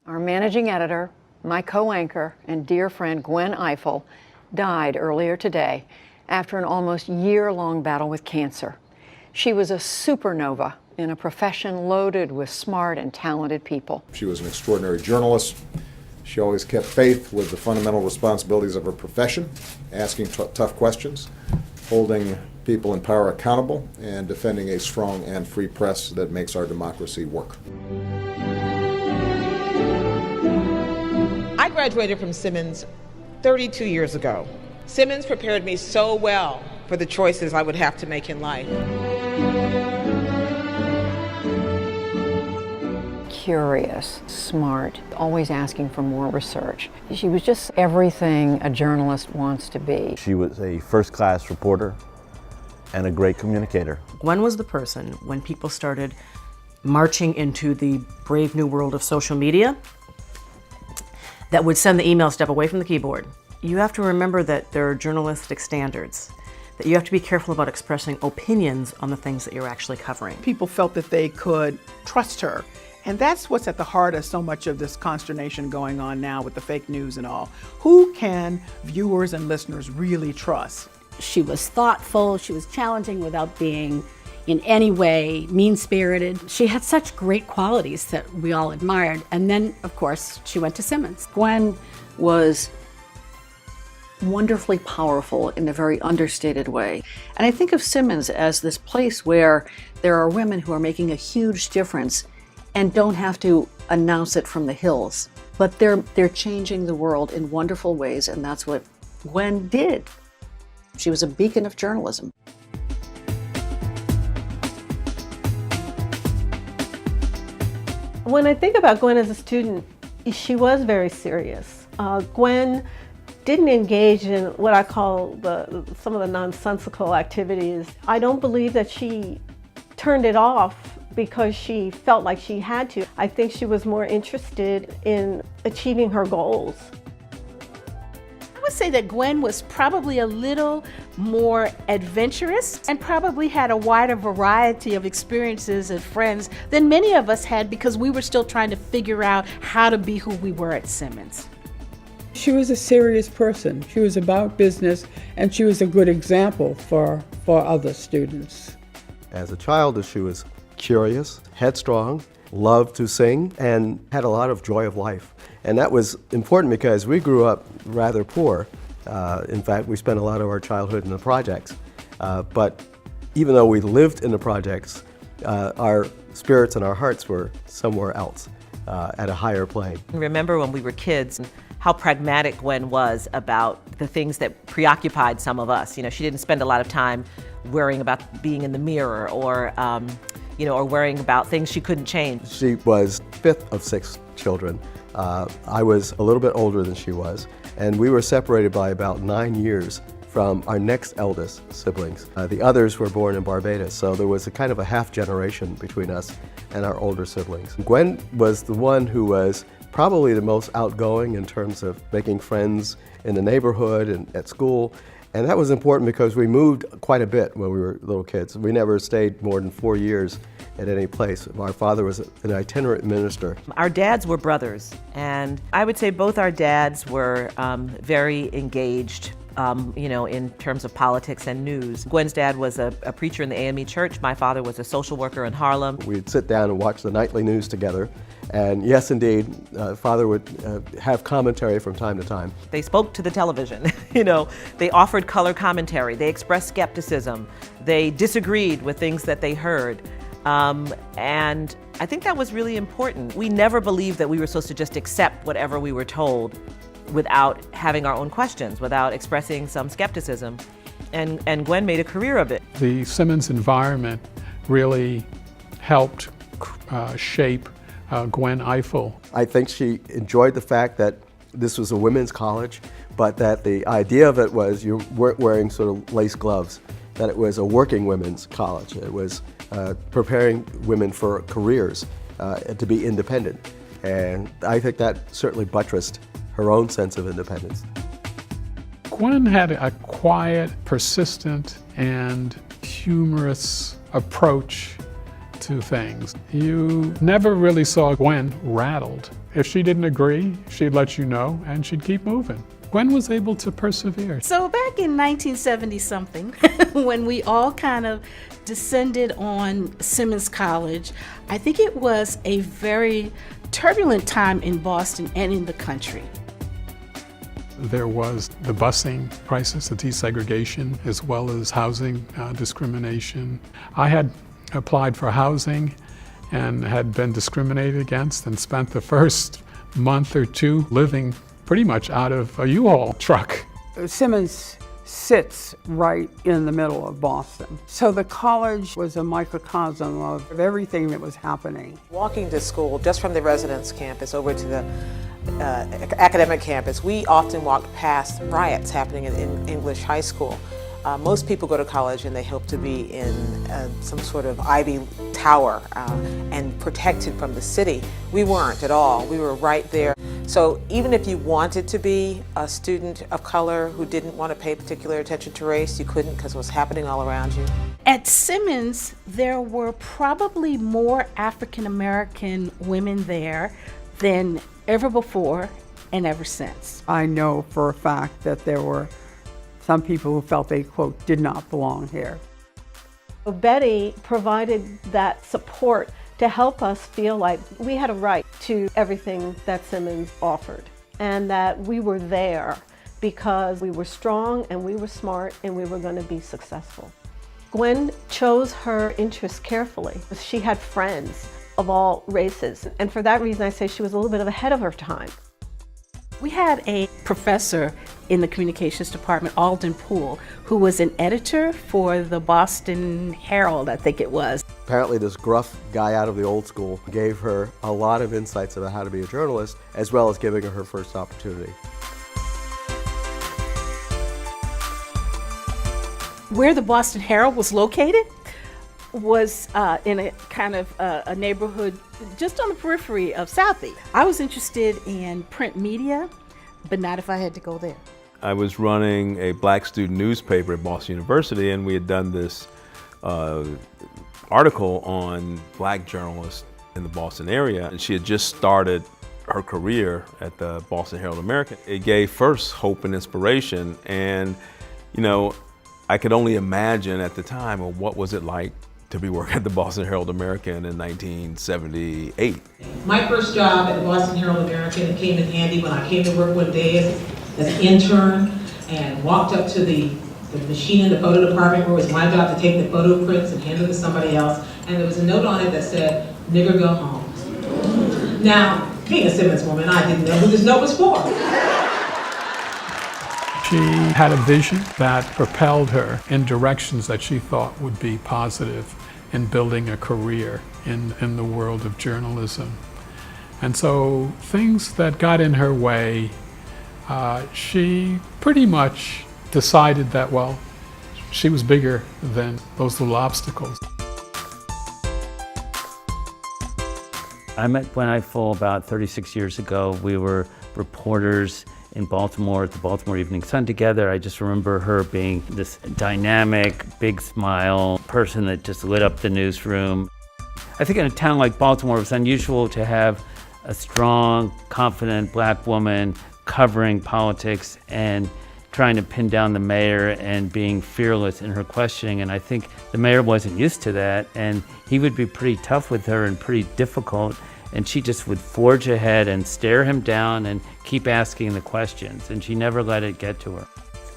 Our managing editor, my co-anchor, and dear friend Gwen Ifill died earlier today after an almost year-long battle with cancer. She was a supernova in a profession loaded with smart and talented people. She was an extraordinary journalist. She always kept faith with the fundamental responsibilities of her profession, asking tough questions, holding people in power accountable, and defending a strong and free press that makes our democracy work. I graduated from Simmons 32 years ago. Simmons prepared me so well for the choices I would have to make in life. Curious, smart, always asking for more research. She was just everything a journalist wants to be. She was a first-class reporter and a great communicator. Gwen was the person, when people started marching into the brave new world of social media, that would send the email, step away from the keyboard. You have to remember that there are journalistic standards, that you have to be careful about expressing opinions on the things that you're actually covering. People felt that they could trust her. And that's what's at the heart of so much of this consternation going on now with the fake news and all. Who can viewers and listeners really trust? She was thoughtful, she was challenging without being in any way mean-spirited. She had such great qualities that we all admired. And then, of course, she went to Simmons. Gwen was wonderfully powerful in a very understated way. And I think of Simmons as this place where there are women who are making a huge difference and don't have to announce it from the hills. But they're changing the world in wonderful ways, and that's what Gwen did. She was a beacon of journalism. When I think about Gwen as a student, she was very serious. Gwen didn't engage in what I call some of the nonsensical activities. I don't believe that she turned it off because she felt like she had to. I think she was more interested in achieving her goals. I would say that Gwen was probably a little more adventurous and probably had a wider variety of experiences and friends than many of us had, because we were still trying to figure out how to be who we were at Simmons. She was a serious person. She was about business, and she was a good example for other students. As a child, she was curious, headstrong, loved to sing, and had a lot of joy of life. And that was important because we grew up rather poor. In fact, we spent a lot of our childhood in the projects. But even though we lived in the projects, our spirits and our hearts were somewhere else, at a higher plane. Remember when we were kids, how pragmatic Gwen was about the things that preoccupied some of us. You know, she didn't spend a lot of time worrying about being in the mirror or worrying about things she couldn't change. She was fifth of 6 children. I was a little bit older than she was, and we were separated by about 9 years from our next eldest siblings. The others were born in Barbados, so there was a kind of a half generation between us and our older siblings. Gwen was the one who was probably the most outgoing in terms of making friends in the neighborhood and at school. And that was important because we moved quite a bit when we were little kids. We never stayed more than 4 years at any place. Our father was an itinerant minister. Our dads were brothers, and I would say both our dads were very engaged in terms of politics and news. Gwen's dad was a preacher in the AME church. My father was a social worker in Harlem. We'd sit down and watch the nightly news together. And yes, indeed, Father would have commentary from time to time. They spoke to the television, they offered color commentary, they expressed skepticism, they disagreed with things that they heard. And I think that was really important. We never believed that we were supposed to just accept whatever we were told without having our own questions, without expressing some skepticism. And Gwen made a career of it. The Simmons environment really helped shape Gwen Ifill. I think she enjoyed the fact that this was a women's college, but that the idea of it was you weren't wearing sort of lace gloves, that it was a working women's college. It was preparing women for careers, to be independent. And I think that certainly buttressed her own sense of independence. Gwen had a quiet, persistent, and humorous approach to things. You never really saw Gwen rattled. If she didn't agree, she'd let you know and she'd keep moving. Gwen was able to persevere. So back in 1970-something, when we all kind of descended on Simmons College, I think it was a very turbulent time in Boston and in the country. There was the busing crisis, the desegregation, as well as housing discrimination. I had applied for housing and had been discriminated against and spent the first month or two living pretty much out of a U-Haul truck. Simmons sits right in the middle of Boston. So the college was a microcosm of everything that was happening. Walking to school just from the residence campus over to the academic campus, we often walked past riots happening in English high school. Most people go to college and they hope to be in some sort of ivy tower and protected from the city. We weren't at all. We were right there. So even if you wanted to be a student of color who didn't want to pay particular attention to race, you couldn't because it was happening all around you. At Simmons, there were probably more African American women there than ever before and ever since. I know for a fact that there were some people who felt they, quote, did not belong here. Betty provided that support to help us feel like we had a right to everything that Simmons offered, and that we were there because we were strong and we were smart and we were going to be successful. Gwen chose her interests carefully. She had friends of all races, and for that reason I say she was a little bit ahead of her time. We had a professor in the communications department, Alden Poole, who was an editor for the Boston Herald, I think it was. Apparently this gruff guy out of the old school gave her a lot of insights about how to be a journalist, as well as giving her first opportunity. Where the Boston Herald was located was in a kind of a neighborhood just on the periphery of Southie. I was interested in print media, but not if I had to go there. I was running a black student newspaper at Boston University, and we had done this article on black journalists in the Boston area, and she had just started her career at the Boston Herald American. It gave first hope and inspiration, and you know, I could only imagine at the time, well, what was it like to be working at the Boston Herald American in 1978. My first job at the Boston Herald American came in handy when I came to work one day as an intern and walked up to the machine in the photo department where it was my job to take the photo prints and hand them to somebody else, and there was a note on it that said, "Nigger go home." Now, being a Simmons woman, I didn't know who this note was for. She had a vision that propelled her in directions that she thought would be positive in building a career in the world of journalism. And so things that got in her way, she pretty much decided that, well, she was bigger than those little obstacles. I met Gwen Ifill about 36 years ago. We were reporters in Baltimore at the Baltimore Evening Sun together. I just remember her being this dynamic, big smile person that just lit up the newsroom. I think in a town like Baltimore, it was unusual to have a strong, confident black woman covering politics and trying to pin down the mayor and being fearless in her questioning. And I think the mayor wasn't used to that, and he would be pretty tough with her and pretty difficult. And she just would forge ahead and stare him down and keep asking the questions, and she never let it get to her.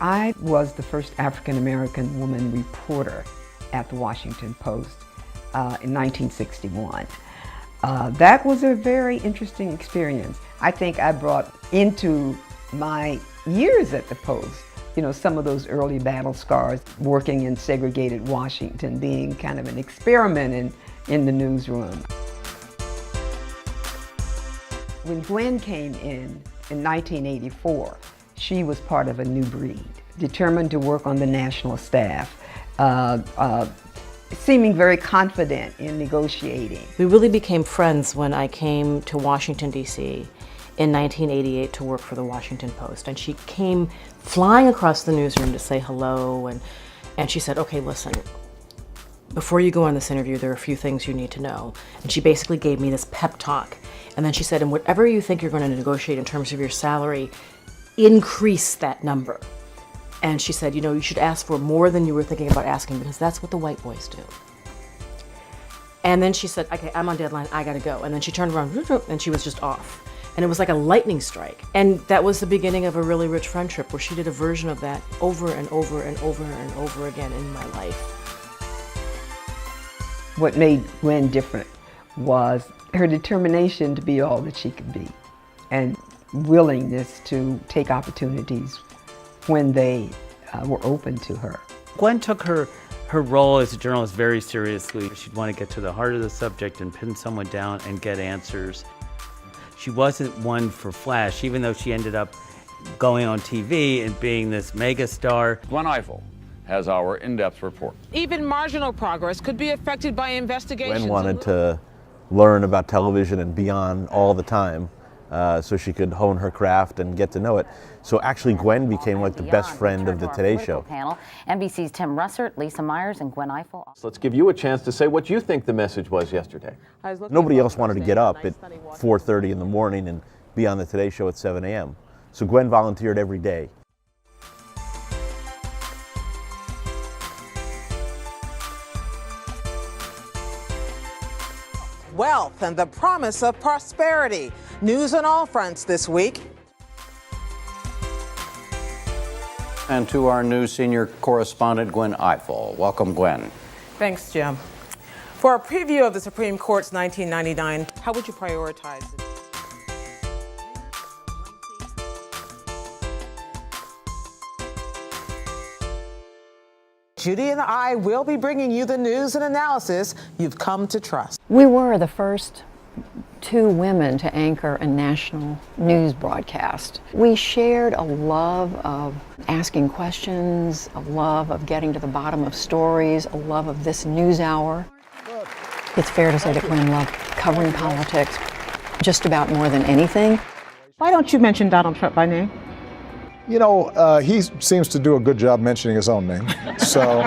I was the first African-American woman reporter at the Washington Post in 1961. That was a very interesting experience. I think I brought into my years at the Post, you know, some of those early battle scars, working in segregated Washington, being kind of an experiment in the newsroom. When Gwen came in 1984, she was part of a new breed, determined to work on the national staff, seeming very confident in negotiating. We really became friends when I came to Washington, D.C. in 1988 to work for the Washington Post. And she came flying across the newsroom to say hello, and she said, okay, listen, before you go on this interview, there are a few things you need to know. And she basically gave me this pep talk. And then she said, and whatever you think you're going to negotiate in terms of your salary, increase that number. And she said, you should ask for more than you were thinking about asking, because that's what the white boys do. And then she said, okay, I'm on deadline, I gotta go. And then she turned around and she was just off. And it was like a lightning strike. And that was the beginning of a really rich friendship where she did a version of that over and over and over and over again in my life. What made Gwen different was her determination to be all that she could be and willingness to take opportunities when they were open to her. Gwen took her role as a journalist very seriously. She'd want to get to the heart of the subject and pin someone down and get answers. She wasn't one for flash, even though she ended up going on TV and being this mega star. Gwen Ifill has our in-depth report. Even marginal progress could be affected by investigations. Gwen wanted to learn about television and beyond all the time, so she could hone her craft and get to know it. So actually Gwen became like the best friend of the Today Show. Panel, NBC's Tim Russert, Lisa Myers, and Gwen Ifill. So let's give you a chance to say what you think the message was yesterday. Nobody else wanted to get up at 4:30 in the morning and be on the Today Show at 7 a.m. So Gwen volunteered every day. Wealth and the promise of prosperity. News on all fronts this week. And to our new senior correspondent, Gwen Ifill. Welcome, Gwen. Thanks, Jim. For a preview of the Supreme Court's 1999, how would you prioritize it? Judy and I will be bringing you the news and analysis you've come to trust. We were the first two women to anchor a national news broadcast. We shared a love of asking questions, a love of getting to the bottom of stories, a love of this news hour. It's fair to say that Gwen loved covering politics just about more than anything. Why don't you mention Donald Trump by name? He seems to do a good job mentioning his own name. So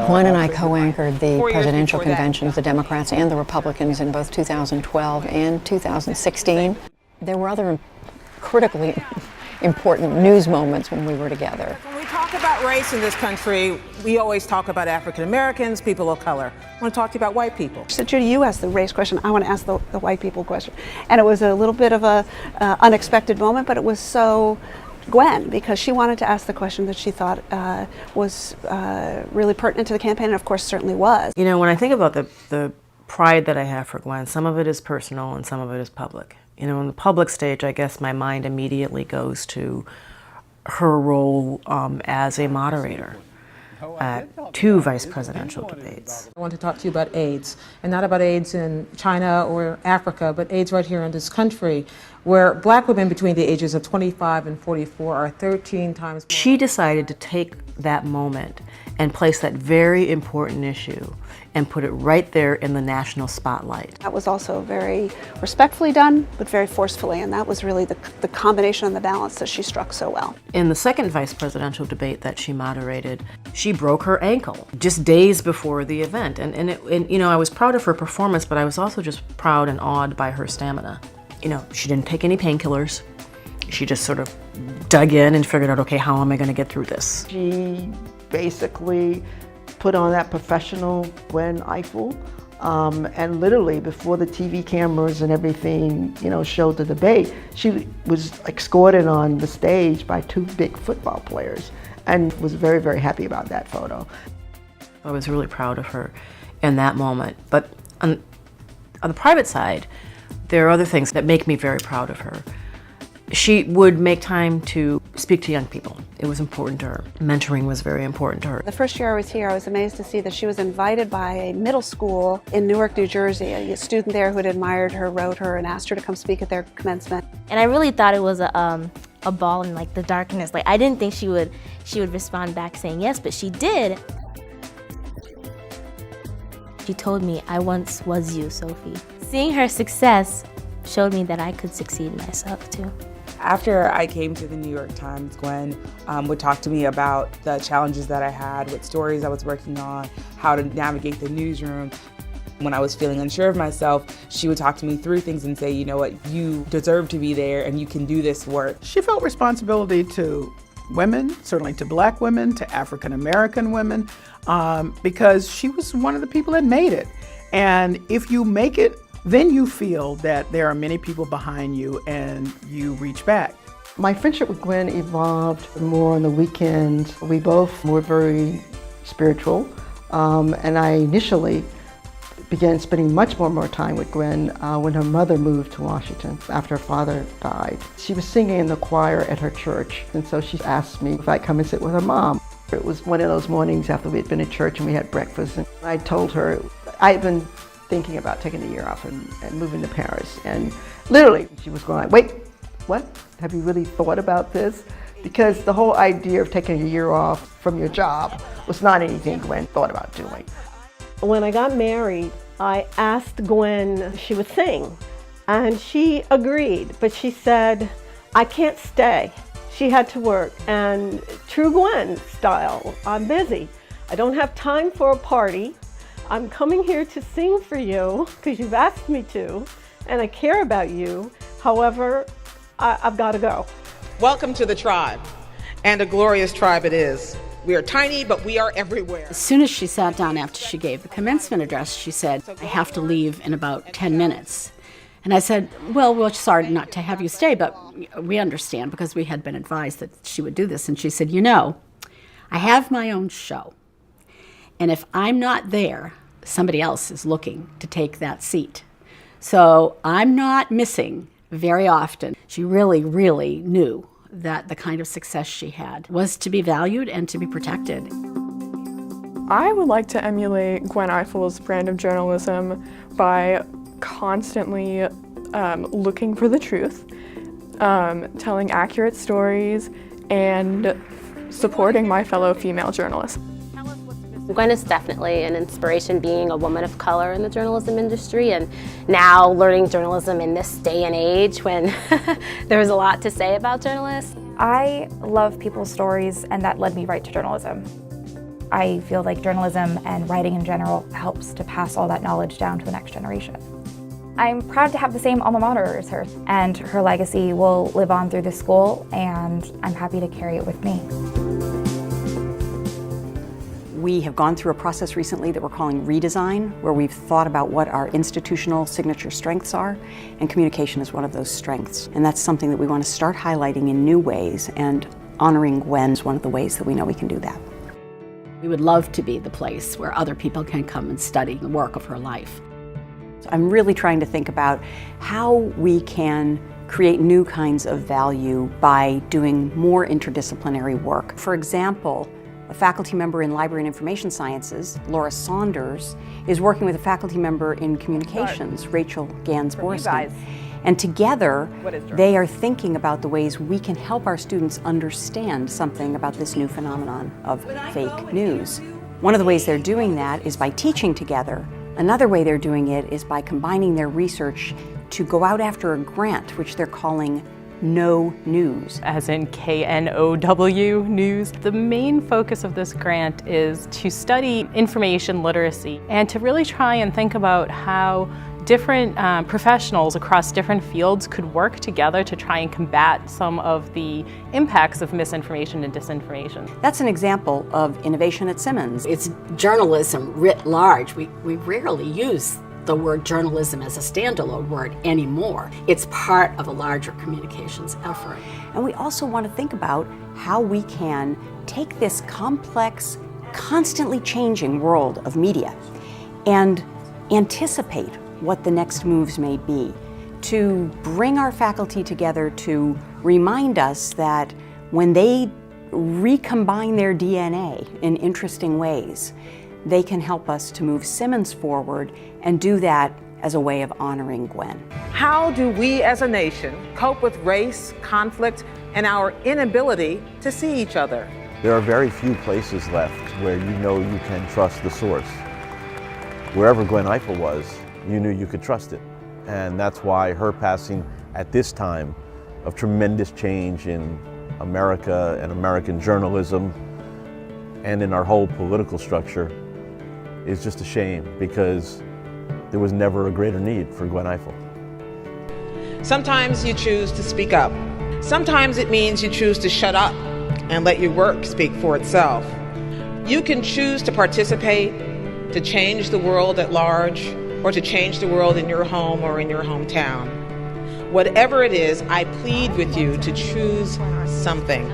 Gwen and I co-anchored the presidential conventions, the Democrats and the Republicans, in both 2012 and 2016. There were other critically important news moments when we were together. When we talk about race in this country, we always talk about African Americans, people of color. I want to talk to you about white people. So Judy, you asked the race question. I want to ask the white people question. And it was a little bit of a unexpected moment, but it was so Gwen, because she wanted to ask the question that she thought was really pertinent to the campaign, and of course certainly was. When I think about the pride that I have for Gwen, some of it is personal and some of it is public. On the public stage, I guess my mind immediately goes to her role as a moderator at 2 vice presidential debates. I want to talk to you about AIDS, and not about AIDS in China or Africa, but AIDS right here in this country, where black women between the ages of 25 and 44 are 13 times more. She decided to take that moment and place that very important issue and put it right there in the national spotlight. That was also very respectfully done, but very forcefully, and that was really the combination and the balance that she struck so well. In the second vice presidential debate that she moderated, she broke her ankle just days before the event. And I was proud of her performance, but I was also just proud and awed by her stamina. She didn't take any painkillers. She just sort of dug in and figured out, okay, how am I going to get through this? She basically put on that professional Gwen Ifill, and literally before the TV cameras and everything, showed the debate, she was escorted on the stage by 2 big football players, and was very, very happy about that photo. I was really proud of her in that moment. But on the private side, there are other things that make me very proud of her. She would make time to speak to young people. It was important to her. Mentoring was very important to her. The first year I was here, I was amazed to see that she was invited by a middle school in Newark, New Jersey. A student there who had admired her wrote her and asked her to come speak at their commencement. And I really thought it was a ball in the darkness. I didn't think she would respond back saying yes, but she did. She told me, "I once was you, Sophie." Seeing her success showed me that I could succeed myself too. After I came to the New York Times, Gwen would talk to me about the challenges that I had, what stories I was working on, how to navigate the newsroom. When I was feeling unsure of myself, she would talk to me through things and say, you know what, you deserve to be there and you can do this work. She felt responsibility to women, certainly to Black women, to African American women, because she was one of the people that made it. And if you make it, then you feel that there are many people behind you and you reach back. My friendship with Gwen evolved more on the weekends. We both were very spiritual, and I initially began spending much more time with Gwen when her mother moved to Washington after her father died. She was singing in the choir at her church, and so she asked me if I'd come and sit with her mom. It was one of those mornings after we had been at church and we had breakfast, and I told her I had been thinking about taking a year off and moving to Paris. And literally, she was going, wait, what? Have you really thought about this? Because the whole idea of taking a year off from your job was not anything Gwen thought about doing. When I got married, I asked Gwen if she would sing, and she agreed, but she said, I can't stay. She had to work, and true Gwen style, I'm busy. I don't have time for a party. I'm coming here to sing for you because you've asked me to, and I care about you. However, I've got to go. Welcome to the tribe, and a glorious tribe it is. We are tiny, but we are everywhere. As soon as she sat down after she gave the commencement address, she said, I have to leave in about 10 minutes. And I said, well, we're sorry not to have you stay, but we understand because we had been advised that she would do this. And she said, you know, I have my own show. And if I'm not there, somebody else is looking to take that seat. So I'm not missing very often. She really, really knew that the kind of success she had was to be valued and to be protected. I would like to emulate Gwen Ifill's brand of journalism by constantly looking for the truth, telling accurate stories, and supporting my fellow female journalists. Gwen is definitely an inspiration, being a woman of color in the journalism industry, and now learning journalism in this day and age when there's a lot to say about journalists. I love people's stories, and that led me right to journalism. I feel like journalism and writing in general helps to pass all that knowledge down to the next generation. I'm proud to have the same alma mater as her, and her legacy will live on through the school, and I'm happy to carry it with me. We have gone through a process recently that we're calling redesign, where we've thought about what our institutional signature strengths are, and communication is one of those strengths. And that's something that we want to start highlighting in new ways, and honoring Gwen is one of the ways that we know we can do that. We would love to be the place where other people can come and study the work of her life. So I'm really trying to think about how we can create new kinds of value by doing more interdisciplinary work. For example, a faculty member in Library and Information Sciences, Laura Saunders, is working with a faculty member in Communications, Rachel Gans-Borstein. And together, they are thinking about the ways we can help our students understand something about this new phenomenon of fake news. One of the ways they're doing that is by teaching together. Another way they're doing it is by combining their research to go out after a grant, which they're calling No News. As in K-N-O-W News. The main focus of this grant is to study information literacy and to really try and think about how different professionals across different fields could work together to try and combat some of the impacts of misinformation and disinformation. That's an example of innovation at Simmons. It's journalism writ large. We rarely use the word journalism as a standalone word anymore. It's part of a larger communications effort. And we also want to think about how we can take this complex, constantly changing world of media and anticipate what the next moves may be, to bring our faculty together to remind us that when they recombine their DNA in interesting ways, they can help us to move Simmons forward and do that as a way of honoring Gwen. How do we as a nation cope with race, conflict, and our inability to see each other? There are very few places left where you know you can trust the source. Wherever Gwen Ifill was, you knew you could trust it. And that's why her passing at this time of tremendous change in America and American journalism and in our whole political structure is just a shame, because there was never a greater need for Gwen Ifill. Sometimes you choose to speak up. Sometimes it means you choose to shut up and let your work speak for itself. You can choose to participate, to change the world at large, or to change the world in your home or in your hometown. Whatever it is, I plead with you to choose something.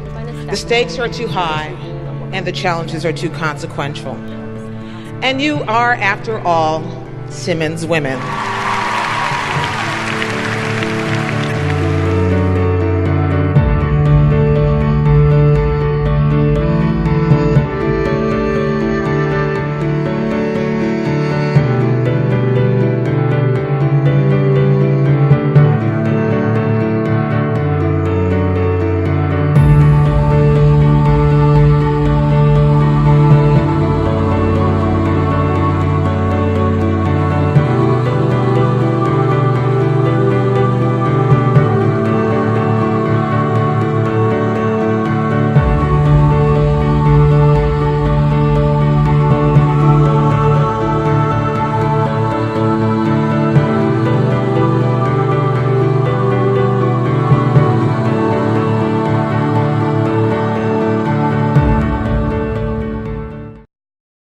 The stakes are too high and the challenges are too consequential. And you are, after all, Simmons women.